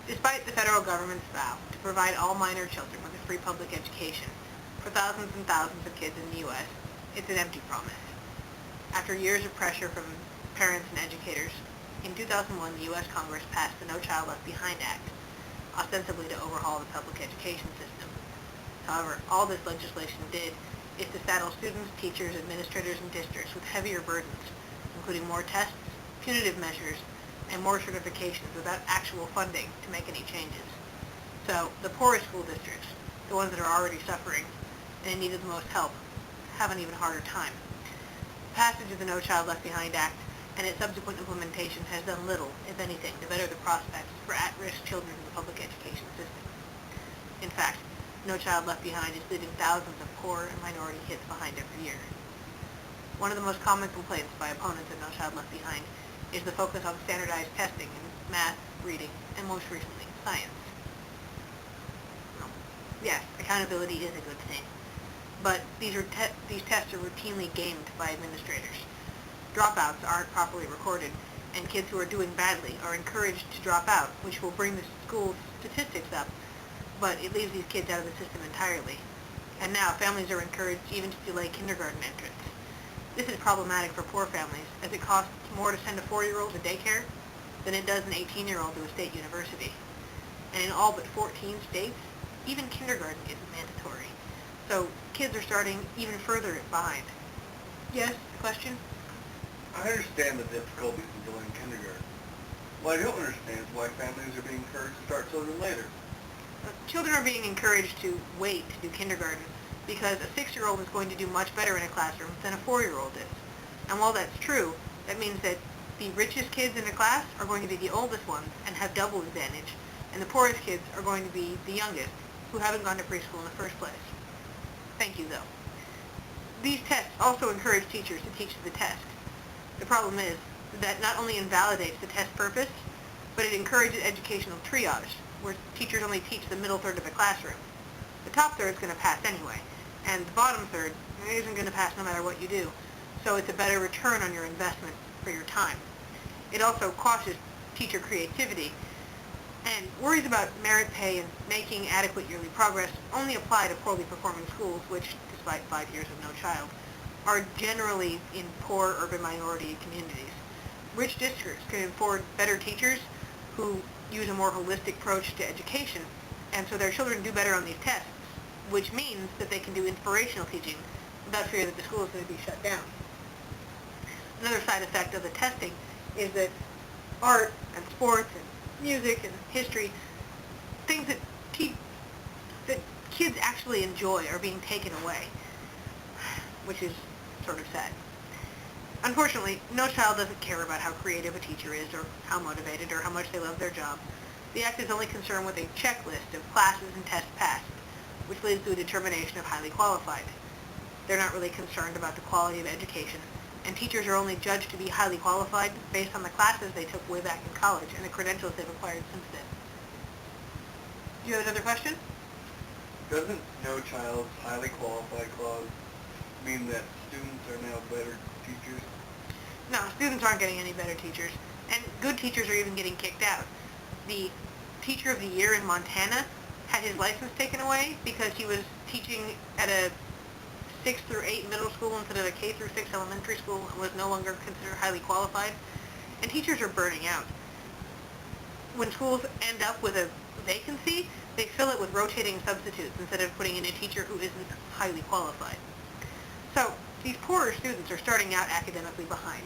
Despite the federal government's vow to provide all minor children with a free public education for thousands and thousands of kids in the U.S., it's an empty promise. After years of pressure from parents and educators, in 2001 the U.S. Congress passed the No Child Left Behind Act, ostensibly to overhaul the public education system. However, all this legislation did is to saddle students, teachers, administrators, and districts with heavier burdens, including more tests, punitive measures, and more certifications without actual funding to make any changes. So the poorest school districts, the ones that are already suffering and in need of the most help, have an even harder time. The passage of the No Child Left Behind Act and its subsequent implementation has done little, if anything, to better the prospects for at-risk children in the public education system. In fact, No Child Left Behind is leaving thousands of poor and minority kids behind every year. One of the most common complaints by opponents of No Child Left Behind is the focus on standardized testing in math, reading, and most recently, science. Well, yes, accountability is a good thing, but these tests are routinely gamed by administrators. Dropouts aren't properly recorded, and kids who are doing badly are encouraged to drop out, which will bring the school statistics up, but it leaves these kids out of the system entirely. And now families are encouraged even to delay kindergarten entrance. This is problematic for poor families, as it costs more to send a 4-year-old to daycare than it does an 18-year-old to a state university. And in all but 14 states, even kindergarten isn't mandatory. So kids are starting even further behind. Yes, a question? I understand the difficulties in delaying kindergarten. What I don't understand is why families are being encouraged to start children later. Children are being encouraged to wait to do kindergarten because a 6-year-old is going to do much better in a classroom than a 4-year-old is. And while that's true, that means that the richest kids in the class are going to be the oldest ones and have double advantage, and the poorest kids are going to be the youngest, who haven't gone to preschool in the first place. Thank you, though. These tests also encourage teachers to teach to the test. The problem is that not only invalidates the test purpose, but it encourages educational triage, where teachers only teach the middle third of the classroom. The top third is going to pass anyway, and the bottom third isn't going to pass no matter what you do, so it's a better return on your investment for your time. It also quashes teacher creativity, and worries about merit pay and making adequate yearly progress only apply to poorly performing schools, which, despite 5 years of No Child, are generally in poor urban minority communities. Rich districts can afford better teachers who use a more holistic approach to education, and so their children do better on these tests, which means that they can do inspirational teaching without fear that the school is going to be shut down. Another side effect of the testing is that art and sports and music and history, things that kids actually enjoy, are being taken away, which is sort of sad. Unfortunately, no child doesn't care about how creative a teacher is or how motivated or how much they love their job. The Act is only concerned with a checklist of classes and tests passed, which leads to a determination of highly qualified. They're not really concerned about the quality of education, and teachers are only judged to be highly qualified based on the classes they took way back in college and the credentials they've acquired since then. Do you have another question? Doesn't No Child's highly qualified clause mean that students are now better teachers? No, students aren't getting any better teachers, and good teachers are even getting kicked out. The teacher of the year in Montana had his license taken away because he was teaching at a 6 through 8 middle school instead of a K through 6 elementary school and was no longer considered highly qualified. And teachers are burning out. When schools end up with a vacancy, they fill it with rotating substitutes instead of putting in a teacher who isn't highly qualified. So these poorer students are starting out academically behind,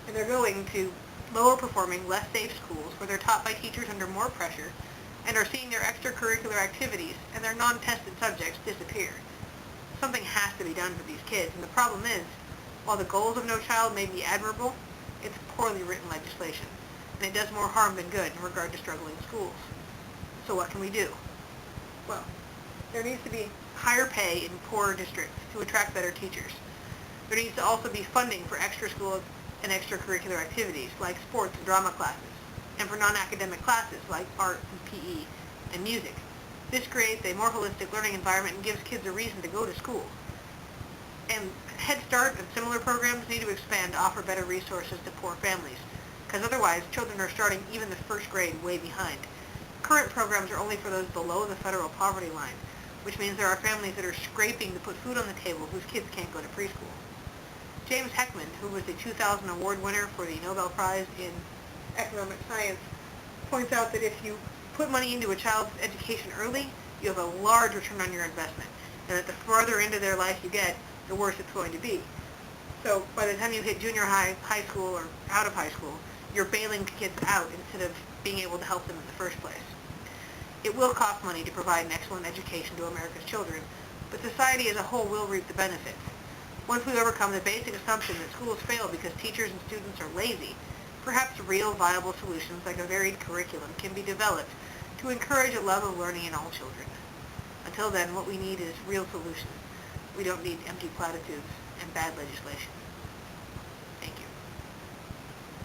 and they're going to lower performing, less safe schools where they're taught by teachers under more pressure and are seeing their extracurricular activities and their non-tested subjects disappear. Something has to be done for these kids, and the problem is, while the goals of No Child may be admirable, it's poorly written legislation, and it does more harm than good in regard to struggling schools. So what can we do? Well, there needs to be higher pay in poorer districts to attract better teachers. There needs to also be funding for extra school and extracurricular activities like sports and drama classes, and for non-academic classes like art and PE and music. This creates a more holistic learning environment and gives kids a reason to go to school. And Head Start and similar programs need to expand to offer better resources to poor families, because otherwise children are starting even the first grade way behind. Current programs are only for those below the federal poverty line, which means there are families that are scraping to put food on the table whose kids can't go to preschool. James Heckman, who was the 2000 award winner for the Nobel Prize in Economic Science, points out that if you put money into a child's education early, you have a large return on your investment, and that the farther into their life you get, the worse it's going to be. So by the time you hit junior high, high school, or out of high school, you're bailing kids out instead of being able to help them in the first place. It will cost money to provide an excellent education to America's children, but society as a whole will reap the benefits. Once we overcome the basic assumption that schools fail because teachers and students are lazy, perhaps real viable solutions like a varied curriculum can be developed to encourage a love of learning in all children. Until then, what we need is real solutions. We don't need empty platitudes and bad legislation.